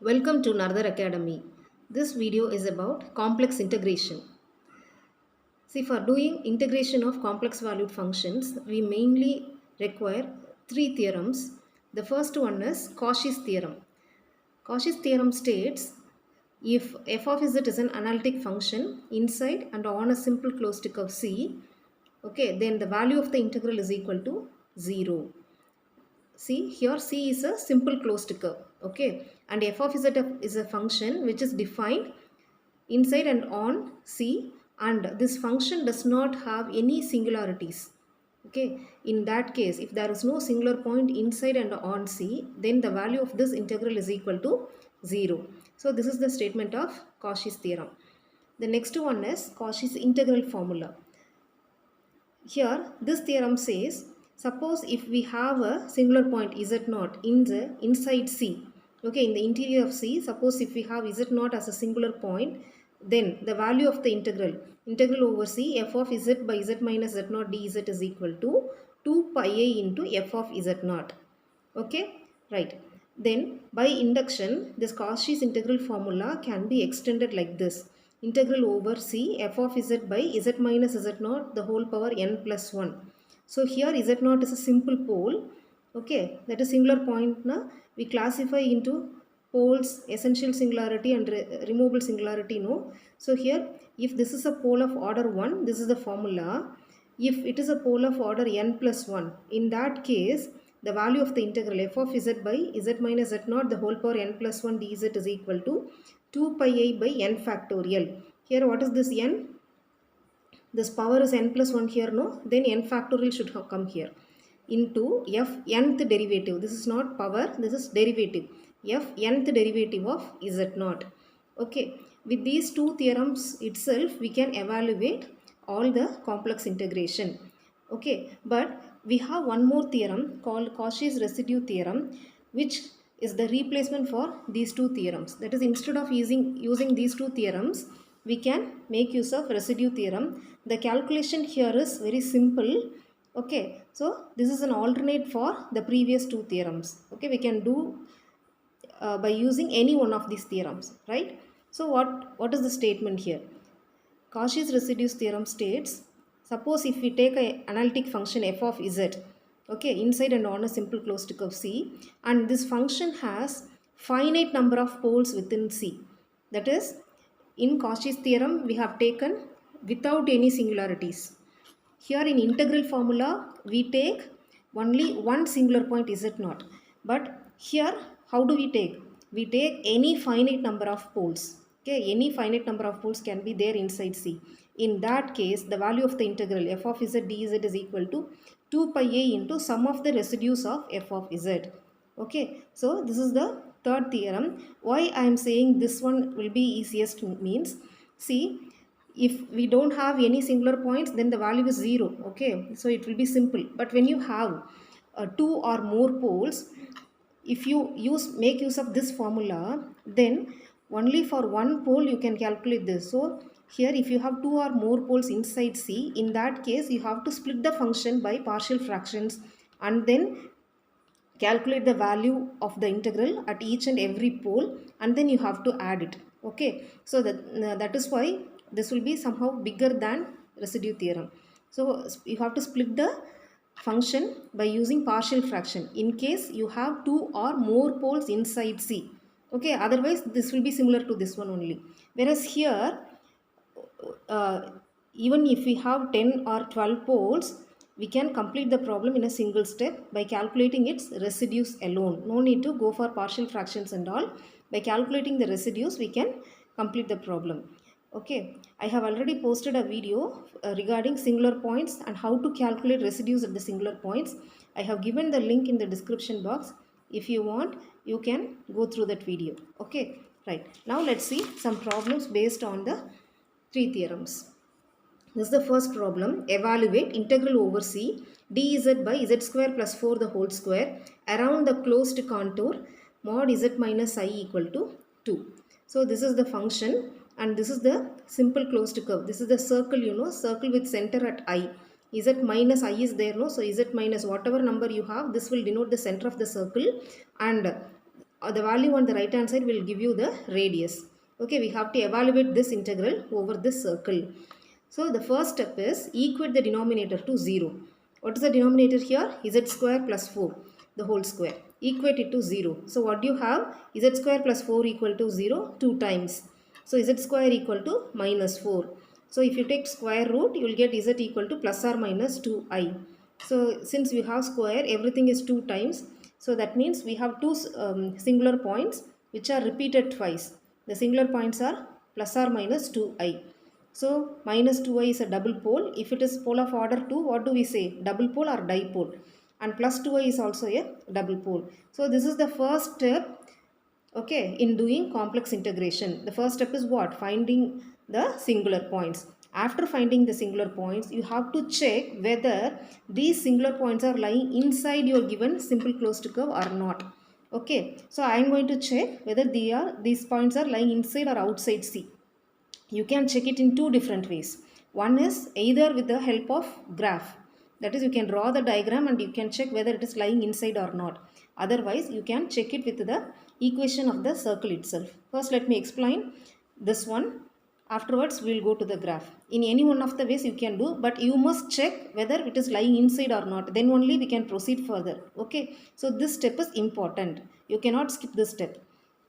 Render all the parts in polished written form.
Welcome to Nardar Academy. This video is about complex integration. See, for doing integration of complex valued functions, we mainly require three theorems. The first one is Cauchy's theorem. Cauchy's theorem states if f of z is an analytic function inside and on a simple closed curve C, okay, then the value of the integral is equal to 0. See here C is a simple closed curve, okay, and f of z is a function which is defined inside and on C, and this function does not have any singularities. Okay, in that case, if there is no singular point inside and on C, then the value of this integral is equal to 0. So this is the statement of Cauchy's theorem. The next one is Cauchy's integral formula. Here, this theorem says, suppose if we have a singular point z0 in the inside C, okay, in the interior of C, suppose if we have z0 as a singular point, then the value of the integral over C, f of z by z minus z0 dz is equal to 2 pi a into f of z0. Okay, right. Then by induction, this Cauchy's integral formula can be extended like this. Integral over C f of z by z minus z0 the whole power n plus 1. So here z0 is a simple pole. Okay, that is singular point. Na? We classify into poles, essential singularity and removable singularity. No. So here if this is a pole of order 1, this is the formula. If it is a pole of order n plus 1, in that case, the value of the integral f of z by z minus z0 the whole power n plus 1 dz is equal to 2 pi I by n factorial. Here what is this n? This power is n plus 1 here, no? Then n factorial should have come here. Into f nth derivative. This is not power, this is derivative. F nth derivative of z0. Okay, with these two theorems itself, we can evaluate all the complex integration. Okay, but we have one more theorem called Cauchy's residue theorem, which is the replacement for these two theorems. That is, instead of using these two theorems, we can make use of residue theorem. The calculation here is very simple. Okay, so this is an alternate for the previous two theorems. Okay, we can do by using any one of these theorems, right? So what is the statement here? Cauchy's residues theorem states, suppose if we take an analytic function f of z, okay, inside and on a simple closed curve C, and this function has finite number of poles within C. That is, in Cauchy's theorem, we have taken without any singularities. Here in integral formula, we take only one singular point z0. But here, how do we take? We take any finite number of poles. Okay, any finite number of poles can be there inside C. In that case, the value of the integral f of z dz is equal to 2 pi a into sum of the residues of f of z. Okay, so this is the third theorem. Why I am saying this one will be easiest means, see, if we don't have any singular points, then the value is 0. Okay, so it will be simple. But when you have two or more poles, if you make use of this formula, then only for one pole you can calculate this. So here if you have two or more poles inside C, in that case you have to split the function by partial fractions and then calculate the value of the integral at each and every pole, and then you have to add it. Okay, so that is why this will be somehow bigger than residue theorem. So you have to split the function by using partial fraction in case you have two or more poles inside C. Okay, otherwise this will be similar to this one only. Whereas here, even if we have 10 or 12 poles, we can complete the problem in a single step by calculating its residues alone. No need to go for partial fractions and all. By calculating the residues, we can complete the problem. Okay, I have already posted a video regarding singular points and how to calculate residues at the singular points. I have given the link in the description box. If you want, you can go through that video. Okay, right. Now let's see some problems based on the three theorems. This is the first problem. Evaluate integral over C dz by z square plus 4 the whole square around the closed contour mod z minus I equal to 2. So this is the function and this is the simple closed curve. This is the circle, you know, circle with center at I. Z minus I is there, no? So Z minus whatever number you have, this will denote the center of the circle, and the value on the right hand side will give you the radius. Okay, we have to evaluate this integral over this circle. So the first step is equate the denominator to 0. What is the denominator here? Z square plus 4, the whole square. Equate it to 0. So what do you have? Z square plus 4 equal to 0 2 times. So Z square equal to minus 4. So if you take square root, you will get Z equal to plus or minus 2i. So since we have square, everything is 2 times. So that means we have two singular points which are repeated twice. The singular points are plus or minus 2i. So minus 2i is a double pole. If it is pole of order 2, what do we say? Double pole or dipole. And plus 2i is also a double pole. So this is the first step, okay, in doing complex integration. The first step is what? Finding the singular points. After finding the singular points, you have to check whether these singular points are lying inside your given simple closed curve or not. Okay, so I am going to check whether these points are lying inside or outside C. You can check it in two different ways. One is either with the help of graph. That is, you can draw the diagram and you can check whether it is lying inside or not. Otherwise, you can check it with the equation of the circle itself. First, let me explain this one. Afterwards, we will go to the graph. In any one of the ways you can do, but you must check whether it is lying inside or not. Then only we can proceed further. Okay. So this step is important. You cannot skip this step.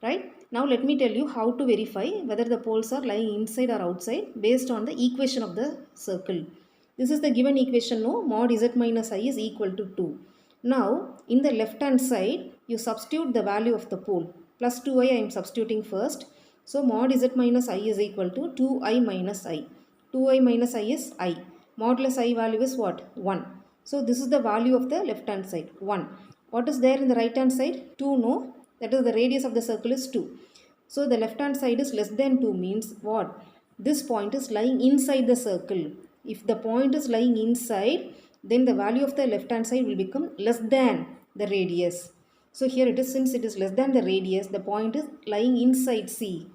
Right. Now let me tell you how to verify whether the poles are lying inside or outside based on the equation of the circle. This is the given equation, no? Mod z minus I is equal to 2. Now in the left hand side, you substitute the value of the pole. Plus 2i I am substituting first. So mod z minus I is equal to 2i minus I. 2i minus I is I. Modulus I value is what? 1. So this is the value of the left hand side, 1. What is there in the right hand side? 2, no? That is, the radius of the circle is 2. So the left hand side is less than 2 means what? This point is lying inside the circle. If the point is lying inside, then the value of the left hand side will become less than the radius. So here it is, since it is less than the radius, the point is lying inside C.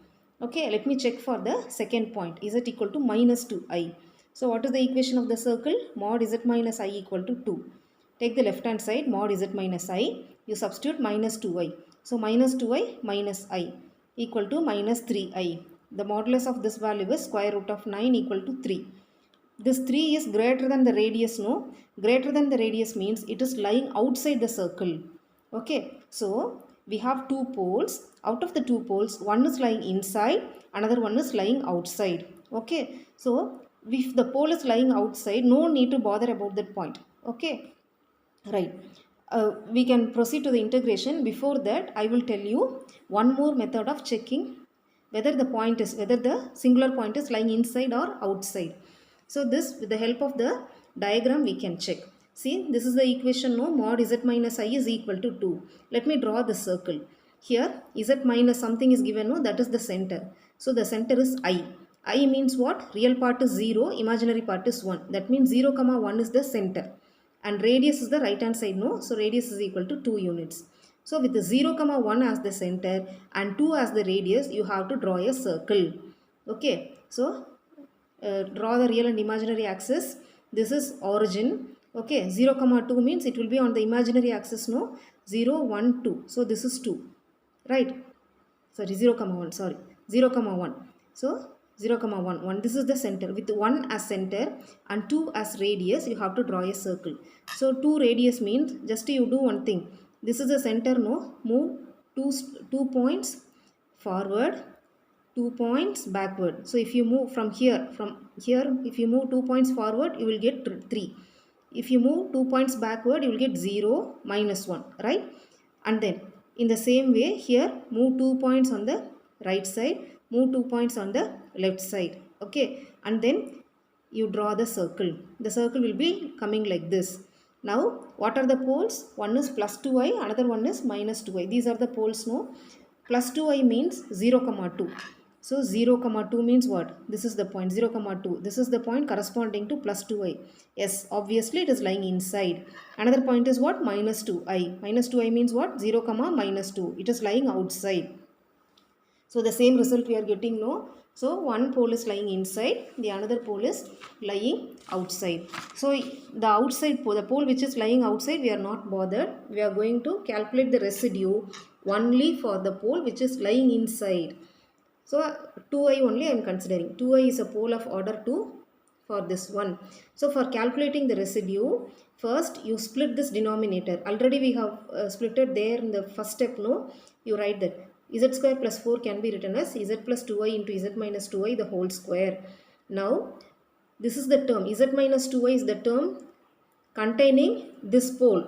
Okay, let me check for the second point. Is it equal to minus 2i? So what is the equation of the circle? Mod z minus I equal to 2. Take the left hand side, mod z minus I. You substitute minus 2i. So minus 2i minus I equal to minus 3i. The modulus of this value is square root of 9 equal to 3. This 3 is greater than the radius, no? Greater than the radius means it is lying outside the circle. Okay, so we have two poles. Out of the two poles, one is lying inside, another one is lying outside. Okay, so if the pole is lying outside, no need to bother about that point. Okay, right. We can proceed to the integration. Before that, I will tell you one more method of checking whether the singular point is lying inside or outside. So this, with the help of the diagram, we can check. See, this is the equation, no? Mod z minus I is equal to 2. Let me draw the circle. Here z minus something is given, no? That is the center. So the center is I. I means what? Real part is 0, imaginary part is 1. That means 0, 1 is the center. And radius is the right hand side, no? So radius is equal to 2 units. So with the 0, 1 as the center and 2 as the radius, you have to draw a circle. Okay. So draw the real and imaginary axis. This is origin. Okay. 0, 2 means it will be on the imaginary axis, no? 0, 1, 2. So this is 2. Right. Sorry, 0, 1. Sorry. 0, 1. So 0, 1, 1. This is the center. With 1 as center and 2 as radius, you have to draw a circle. So 2 radius means just you do one thing. This is the center, no? Move 2 points forward, 2 points backward. So if you move from here, if you move 2 points forward, you will get 3. If you move 2 points backward, you will get 0, minus 1, right? And then in the same way, here move 2 points on the right side, move 2 points on the left side. Okay, and then you draw the circle. The circle will be coming like this. Now what are the poles? One is plus 2i, another one is minus 2i. These are the poles, no? Plus 2i means 0, 2. So 0, 2 means what? This is the point, 0, 2. This is the point corresponding to plus 2i. Yes, obviously it is lying inside. Another point is what? Minus 2i. Minus 2i means what? 0, minus 2. It is lying outside. So the same result we are getting, no? So one pole is lying inside, the another pole is lying outside. So the outside pole, the pole which is lying outside, we are not bothered. We are going to calculate the residue only for the pole which is lying inside. So 2i only I am considering. 2i is a pole of order 2 for this one. So for calculating the residue, first you split this denominator. Already we have splitted there in the first step. No, you write that z square plus 4 can be written as z plus 2i into z minus 2i the whole square. Now this is the term z minus 2i is the term containing this pole,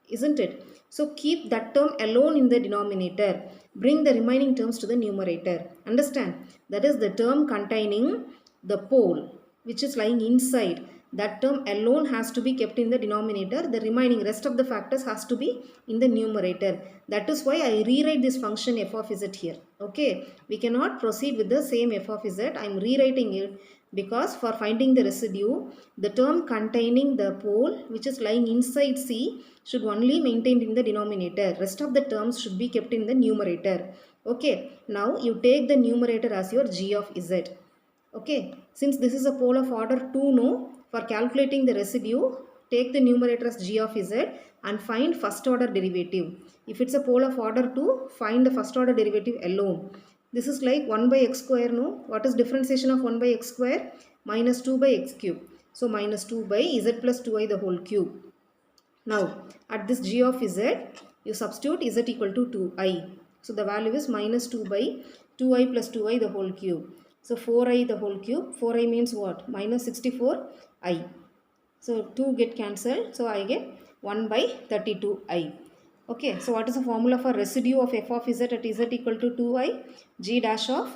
isn't it? So keep that term alone in the denominator. Bring the remaining terms to the numerator. Understand? That is the term containing the pole which is lying inside. That term alone has to be kept in the denominator. The remaining rest of the factors has to be in the numerator. That is why I rewrite this function f of z here. Okay. We cannot proceed with the same f of z. I am rewriting it because for finding the residue, the term containing the pole which is lying inside C should only maintained in the denominator. Rest of the terms should be kept in the numerator. Okay. Now you take the numerator as your g of z. Okay. Since this is a pole of order 2, no, for calculating the residue, take the numerator as g of z and find first order derivative. If it's a pole of order 2, find the first order derivative alone. This is like 1 by x square, no? What is differentiation of 1 by x square? Minus 2 by x cube. So minus 2 by z plus 2i the whole cube. Now at this g of z, you substitute z equal to 2i. So the value is minus 2 by 2i plus 2i the whole cube. So 4i the whole cube. 4i means what? Minus 64i. So 2 get cancelled. So I get 1 by 32i. Okay, so what is the formula for residue of f of z at z equal to 2i? g dash of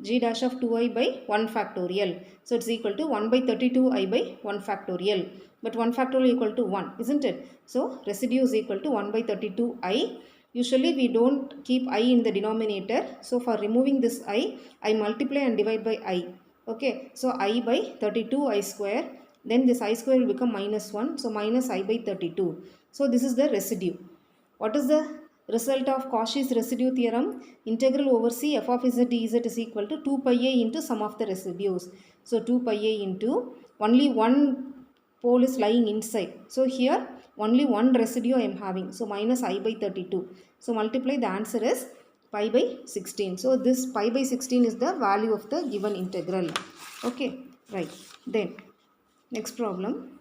2i by 1 factorial. So it's equal to 1 by 32i by 1 factorial. But 1 factorial equal to 1, isn't it? So residue is equal to 1 by 32i. Usually we don't keep I in the denominator. So for removing this I multiply and divide by I. Okay, so I by 32i square. Then this I square will become minus 1. So minus I by 32. So this is the residue. What is the result of Cauchy's residue theorem? Integral over C f of z dz is equal to 2 pi a into sum of the residues. So 2 pi a into only one pole is lying inside. So here only one residue I am having. So minus I by 32. So multiply, the answer is pi by 16. So this pi by 16 is the value of the given integral. Okay, right. Then next problem.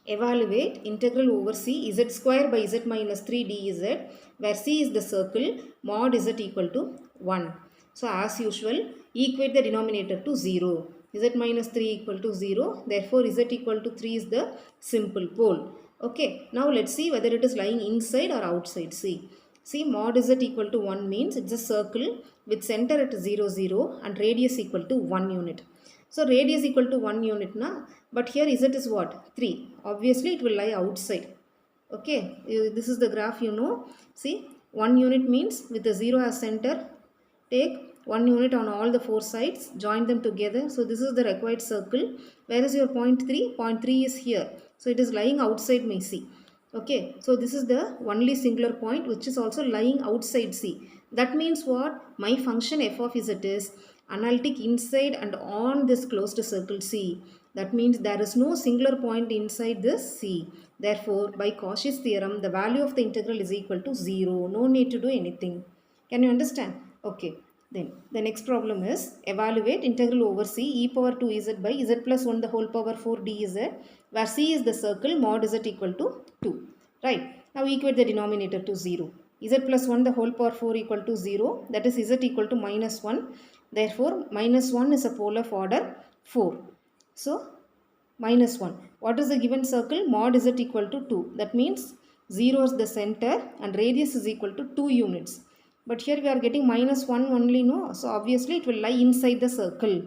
Evaluate integral over C z square by z minus 3 dz where C is the circle, mod z equal to 1. So as usual, equate the denominator to 0. Z minus 3 equal to 0. Therefore, z equal to 3 is the simple pole. Okay. Now let's see whether it is lying inside or outside C. See, mod z equal to 1 means it's a circle with center at 0, 0 and radius equal to 1 unit. So radius equal to 1 unit na, but here z is what? 3. Obviously it will lie outside. Okay, this is the graph you know. See, 1 unit means with the 0 as center, take 1 unit on all the 4 sides, join them together. So this is the required circle. Where is your point 3? Point 3 is here. So it is lying outside my C. Okay, so this is the only singular point which is also lying outside C. That means what? My function f of z is analytic inside and on this closed circle C. That means there is no singular point inside this C. Therefore, by Cauchy's theorem, the value of the integral is equal to 0. No need to do anything. Can you understand? Okay. Then the next problem is evaluate integral over C e power 2z by z plus 1 the whole power 4 dz where C is the circle, mod z equal to 2. Right. Now equate the denominator to 0. Z plus 1 the whole power 4 equal to 0. That is z equal to minus 1. Therefore, minus 1 is a pole of order 4. So, minus 1. What is the given circle? Mod z equal to 2. That means 0 is the center and radius is equal to 2 units. But here we are getting minus 1 only, no? So, obviously it will lie inside the circle.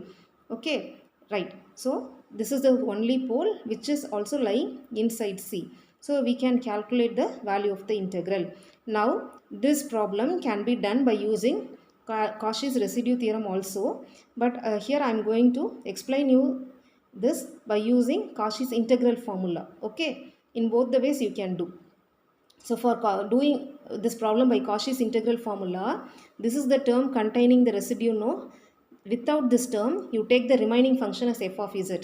Okay, right. So, this is the only pole which is also lying inside C. So, we can calculate the value of the integral. Now, this problem can be done by using Cauchy's residue theorem also. But here I am going to explain you this by using Cauchy's integral formula. Okay, in both the ways you can do. So for doing this problem by Cauchy's integral formula, this is the term containing the residue, no? Without this term, you take the remaining function as f of z.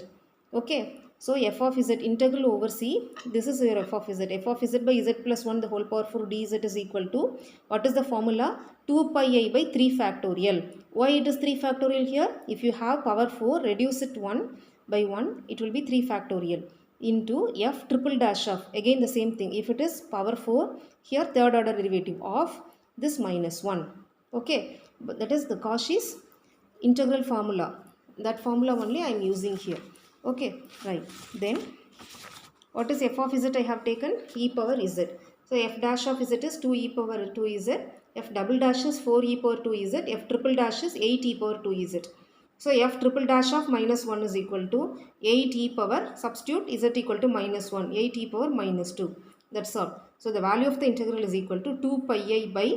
Okay, So f of z integral over c, this is your f of z. F of z by z plus 1 the whole power 4 dz is equal to, what is the formula? 2 pi I by 3 factorial. Why it is 3 factorial here? If you have power 4, reduce it 1 by 1, it will be 3 factorial into f triple dash of, again the same thing. If it is power 4, here third order derivative of this minus 1. Okay, but that is the Cauchy's integral formula. That formula only I am using here. Okay, right. Then what is f of z I have taken? E power z. So f dash of z is 2 e power 2z. F double dash is 4 e power 2z. F triple dash is 8 e power 2z. So f triple dash of minus 1 is equal to 8 e power, substitute z equal to minus 1, 8 e power minus 2. That's all. So the value of the integral is equal to 2 pi I by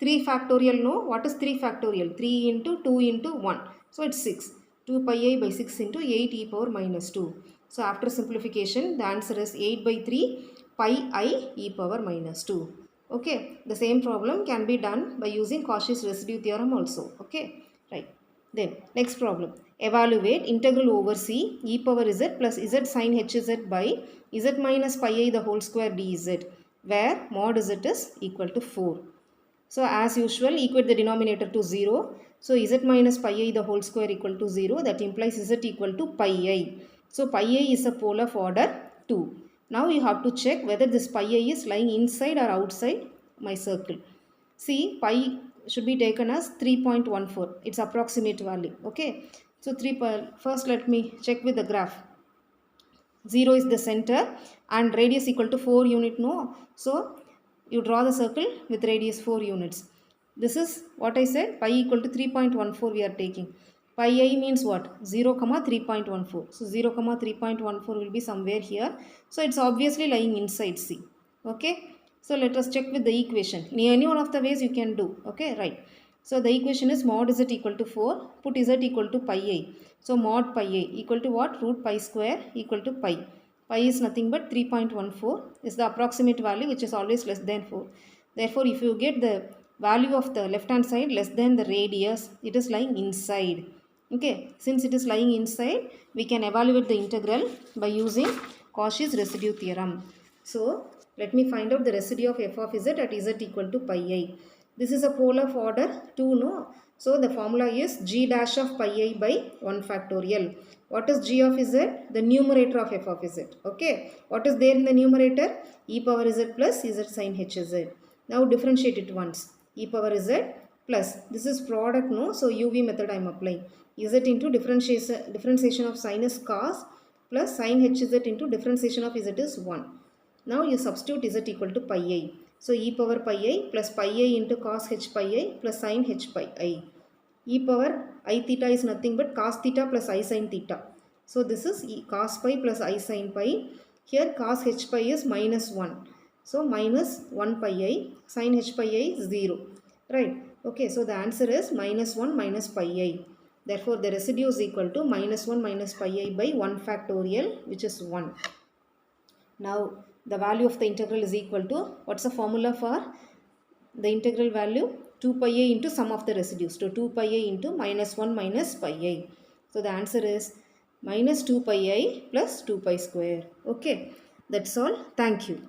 3 factorial. No, what is 3 factorial? 3 into 2 into 1. So it's 6. 2 pi I by 6 into 8 e power minus 2. So after simplification, the answer is 8 by 3 pi I e power minus 2. Okay, the same problem can be done by using Cauchy's residue theorem also. Okay, right. Then next problem. Evaluate integral over c e power z plus z sin hz by z minus pi I the whole square dz, where mod z is equal to 4. So as usual, equate the denominator to 0. So z minus pi I the whole square equal to 0. That implies z equal to pi I. So pi I is a pole of order 2. Now you have to check whether this pi I is lying inside or outside my circle. See, pi should be taken as 3.14. It's approximate value. Okay. So first let me check with the graph. 0 is the center and radius equal to 4 unit. No. So you draw the circle with radius 4 units. This is what I said, pi equal to 3.14 we are taking. Pi I means what? 0, 3.14. So 0, 3.14 will be somewhere here. So it's obviously lying inside C. Okay. So let us check with the equation. In any one of the ways you can do. Okay, right. So the equation is mod z equal to 4. Put z equal to pi I. So mod pi I equal to what? Root pi square equal to pi. Pi is nothing but 3.14 is the approximate value, which is always less than 4. Therefore, if you get the value of the left hand side less than the radius, it is lying inside. Okay, since it is lying inside, we can evaluate the integral by using Cauchy's residue theorem. So let me find out the residue of f of z at z equal to pi I. This is a pole of order 2, no? So the formula is g dash of pi I by 1 factorial. What is g of z? The numerator of f of z. Okay. What is there in the numerator? E power z plus z sin hz. Now differentiate it once. E power z plus, this is product, no? So UV method I am applying. Z into differentiation of sin is cos plus sin hz into differentiation of z is 1. Now you substitute z equal to pi I. So e power pi I plus pi I into cos h pi I plus sin h pi I. E power I theta is nothing but cos theta plus I sin theta. So this is cos pi plus I sin pi. Here cos h pi is minus 1. So minus 1 pi I, sin h pi I is 0. Right. Okay, so the answer is minus 1 minus pi I. Therefore, the residue is equal to minus 1 minus pi I by 1 factorial, which is 1. Now, the value of the integral is equal to, what's the formula for the integral value? 2 pi I into sum of the residues. So 2 pi I into minus 1 minus pi I. So the answer is minus 2 pi I plus 2 pi square. Okay, that's all. Thank you.